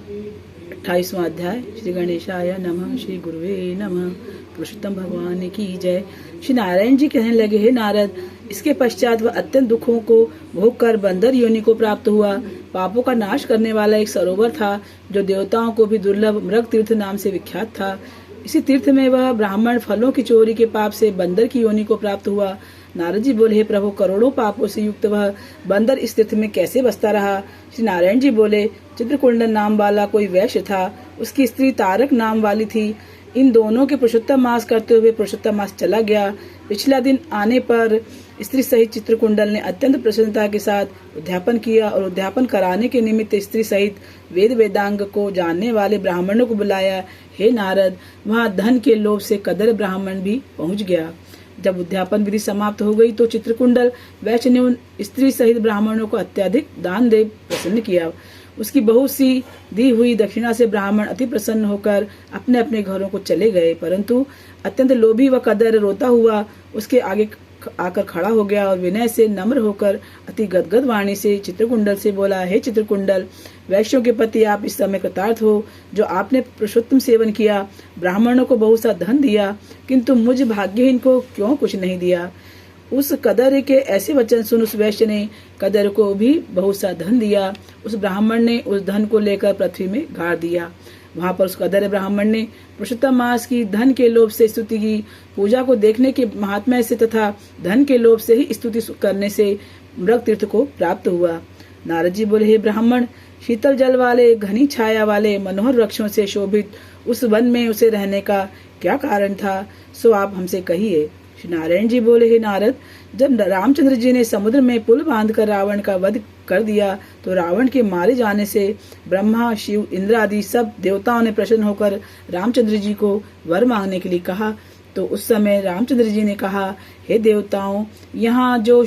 28वां अध्याय। श्री गणेशाय नमः। श्री गुरुवे नमः। पुरुषोत्तम भगवान की जय। श्री नारायण जी कहने लगे, हे नारद, इसके पश्चात वह अत्यंत दुखों को भोग कर बंदर योनि को प्राप्त हुआ। पापों का नाश करने वाला एक सरोवर था जो देवताओं को भी दुर्लभ मृग तीर्थ नाम से विख्यात था। इसी तीर्थ में वह ब्राह्मण फलों की चोरी के पाप से बंदर की योनि को प्राप्त हुआ। नारद जी बोले, हे प्रभु, करोड़ों पापों से युक्त वह बंदर इस तीर्थ में कैसे बसता रहा? श्री नारायण जी बोले, चित्रकुंडल नाम वाला कोई वैश्य था, उसकी स्त्री तारक नाम वाली थी। इन दोनों के पुरुषोत्तम मास करते हुए पुरुषोत्तम मास चला गया। पिछला दिन आने पर स्त्री सहित चित्रकुंडल ने अत्यंत प्रसन्नता के साथ उद्यापन किया और उद्यापन कराने के निमित्त स्त्री सहित वेद वेदांग को जानने वाले ब्राह्मणों को बुलाया। हे नारद, वहाँ धन के लोभ से कदर ब्राह्मण भी पहुँच गया। जब उद्यापन विधि समाप्त हो गई तो चित्रकुंडल वैश्य ने उन स्त्री सहित ब्राह्मणों को अत्यधिक दान दे प्रसन्न किया। उसकी बहुत सी दी हुई दक्षिणा से ब्राह्मण अति प्रसन्न होकर अपने अपने घरों को चले गए, परंतु अत्यंत लोभी व कदर रोता हुआ उसके आगे आकर खड़ा हो गया और विनय से नम्र होकर अति गदगद वाणी से चित्रकुंडल से बोला, हे चित्रकुंडल, वैश्यों के पति आप इस समय कृतार्थ हो, जो आपने पुरुषोत्तम सेवन किया, ब्राह्मणों को बहुत सा धन दिया, किंतु मुझ भाग्यहीन को क्यों कुछ नहीं दिया? उस कदर के ऐसे वचन सुन उस वैश्य ने कदर को भी बहुत सा धन दिया। उस ब्राह्मण ने उस धन को लेकर पृथ्वी में गाड़ दिया। वहां पर उस कदर ब्राह्मण ने पुरुषोत्तम मास की धन के लोभ से स्तुति की। पूजा को देखने के महात्म्य से तथा धन के लोभ से ही स्तुति करने से मृग तीर्थ को प्राप्त हुआ। नारद जी बोले, हे ब्राह्मण, शीतल जल वाले, घनी छाया वाले, मनोहर वृक्षों से शोभित उस वन में उसे रहने का क्या कारण था, सो आप हमसे कहिए। श्री नारायण जी बोले, हे नारद, जब रामचंद्र जी ने समुद्र में पुल बांधकर रावण का वध कर दिया तो रावण के मारे जाने से ब्रह्मा, शिव, इंद्र आदि सब देवताओं ने प्रसन्न होकर रामचंद्र जी को वर मांगने के लिए कहा। तो उस समय रामचंद्र जी ने कहा, हे देवताओं, यहाँ जो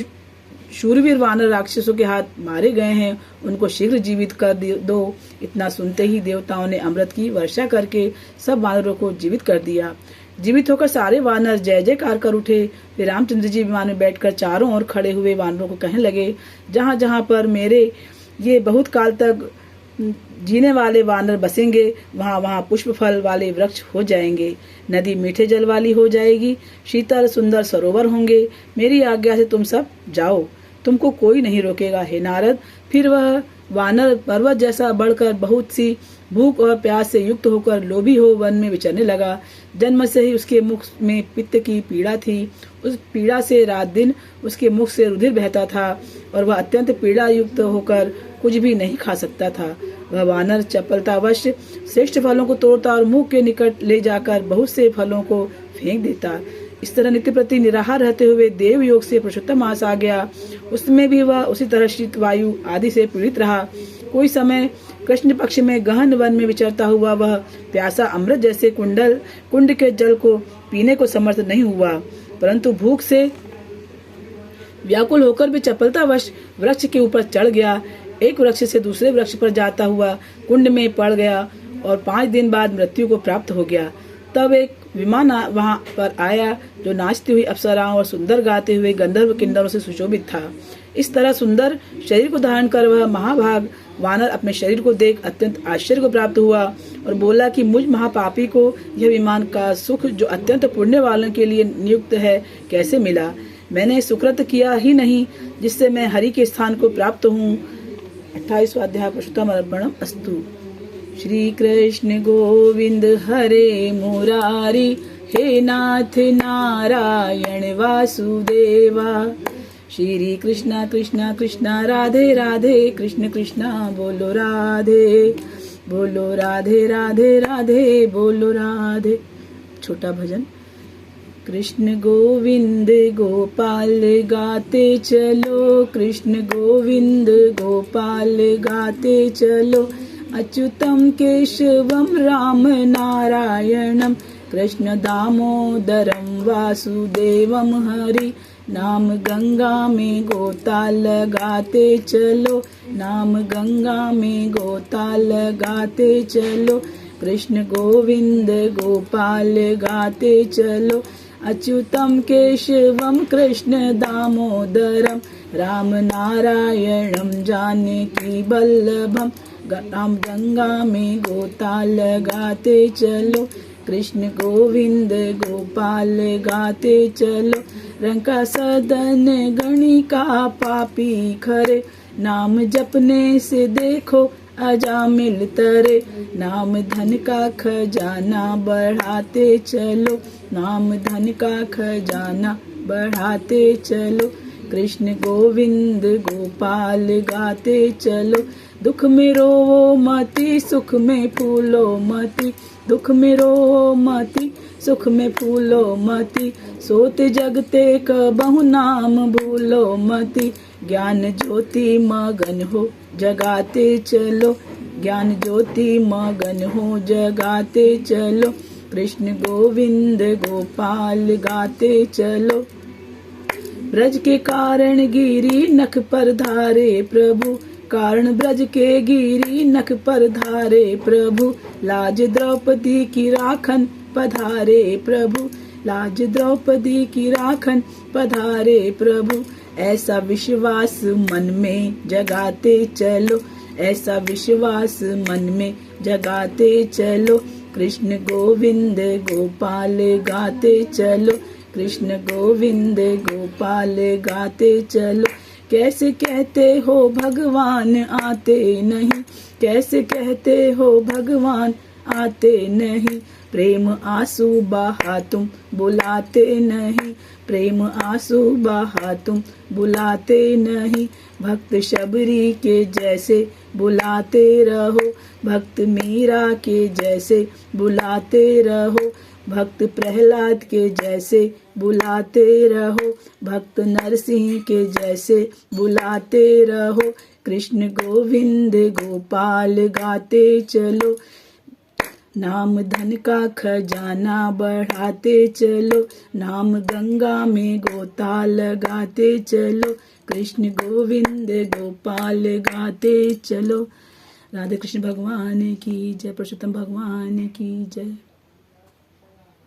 शूरवीर वानर राक्षसों के हाथ मारे गए हैं उनको शीघ्र जीवित कर दो। इतना सुनते ही देवताओं ने अमृत की वर्षा करके सब वानरों को जीवित कर दिया। जीवित होकर सारे वानर जय जयकार कर उठे। फिर रामचंद्र जी विमान में बैठकर चारों ओर खड़े हुए वानरों को कहने लगे, जहाँ जहाँ पर मेरे ये बहुत काल तक जीने वाले वानर बसेंगे, वहाँ वहाँ पुष्प फल वाले वृक्ष हो जाएंगे, नदी मीठे जल वाली हो जाएगी, शीतल सुंदर सरोवर होंगे। मेरी आज्ञा से तुम सब जाओ, तुमको कोई नहीं रोकेगा। हे नारद, फिर वह वानर पर्वत जैसा बढ़कर बहुत सी भूख और प्यास से युक्त होकर लोभी हो वन में विचरने लगा। जन्म से ही उसके मुख में पित्त की पीड़ा थी। उस पीड़ा से रात दिन उसके मुख से रुधिर बहता था और वह अत्यंत पीड़ा युक्त होकर कुछ भी नहीं खा सकता था। वह वानर चपलतावश श्रेष्ठ फलों को तोड़ता और मुंह के निकट ले जाकर बहुत से फलों को फेंक देता। इस तरह नित्य प्रति निराहार रहते हुए देव योग से पुरुषोत्तम मास आ गया। उसमें भी वह उसी तरह शीत वायु आदि से पीड़ित रहा। कोई समय कृष्ण पक्ष में गहन वन में विचरता हुआ वह प्यासा अमृत जैसे कुंड के जल को पीने को समर्थ नहीं हुआ, परंतु भूख से व्याकुल होकर भी चपलतावश वृक्ष के ऊपर चढ़ गया। एक वृक्ष से दूसरे वृक्ष पर जाता हुआ कुंड में पड़ गया और 5 दिन बाद मृत्यु को प्राप्त हो गया। तब एक विमान वहां पर आया जो नाचती हुई अप्सराओं और सुंदर गाते हुए गंधर्व किन्नरों से सुशोभित था। इस तरह सुंदर शरीर को धारण कर वह महाभाग वानर अपने शरीर को देख अत्यंत आश्चर्य को प्राप्त हुआ और बोला कि मुझ महापापी को यह विमान का सुख जो अत्यंत पुण्य वालों के लिए नियुक्त है कैसे मिला? मैंने सुकृत किया ही नहीं जिससे मैं हरि के स्थान को प्राप्त हूँ। 28वां अध्याय। पुरुषोत्तम अर्पणम अस्तु। श्री कृष्ण गोविंद हरे मुरारी, हे नाथ नारायण वासुदेवा। श्री कृष्णा कृष्णा कृष्णा राधे राधे, कृष्ण कृष्णा बोलो राधे, बोलो राधे राधे राधे, बोलो राधे। छोटा भजन। कृष्ण गोविंद गोपाल गाते चलो, कृष्ण गोविंद गोपाल गाते चलो, अच्युतम केशवम राम नारायणम, कृष्ण दामोदरम वासुदेवम हरि। नाम गंगा में गोता लगाते चलो, नाम गंगा में गोता लगाते चलो, कृष्ण गोविंद गोपाल गाते चलो, अच्युतम केशवम कृष्ण दामोदरम, राम नारायणम जानकी बल्लभम, राम गंगा में गोता लगाते चलो, कृष्ण गोविंद गोपाल गाते चलो। रंग का सदन गणिका पापी खरे, नाम जपने से देखो अजामिल तरे। नाम धन का खजाना बढ़ाते चलो, नाम धन का खजाना बढ़ाते चलो। कृष्ण गोविंद गोपाल गाते चलो। दुख में रोवो मती, सुख में फूलो मती, दुख में रोवो मती, सुख में फूलो मती। सोते जगते कबहु नाम भूलो मती, ज्ञान ज्योति मगन हो जगाते चलो, ज्ञान ज्योति मगन हो जगाते चलो। कृष्ण गोविंद गोपाल गाते चलो। ब्रज के कारण गिरी नख पर धारे प्रभु, कारण ब्रज के गिरी नख पर धारे प्रभु। लाज द्रौपदी की राखन पधारे प्रभु, लाज द्रौपदी की राखन पधारे प्रभु। ऐसा विश्वास मन में जगाते चलो, ऐसा विश्वास मन में जगाते चलो। कृष्ण गोविंद गोपाल गाते चलो, कृष्ण गोविंद गोपाल गाते चलो। कैसे कहते हो भगवान आते नहीं, कैसे कहते हो भगवान आते नहीं। प्रेम आंसू बहा तुम बुलाते नहीं, प्रेम आंसू बहा तुम बुलाते नहीं। भक्त शबरी के जैसे बुलाते रहो, भक्त मीरा के जैसे बुलाते रहो। भक्त प्रहलाद के जैसे बुलाते रहो, भक्त नरसिंह के जैसे बुलाते रहो। कृष्ण गोविंद गोपाल गाते चलो, नाम धन का खजाना बढ़ाते चलो। नाम गंगा में गोता लगाते चलो, कृष्ण गोविंद गोपाल गाते चलो। राधे कृष्ण भगवान की जय, पुरुषोत्तम भगवान की जय।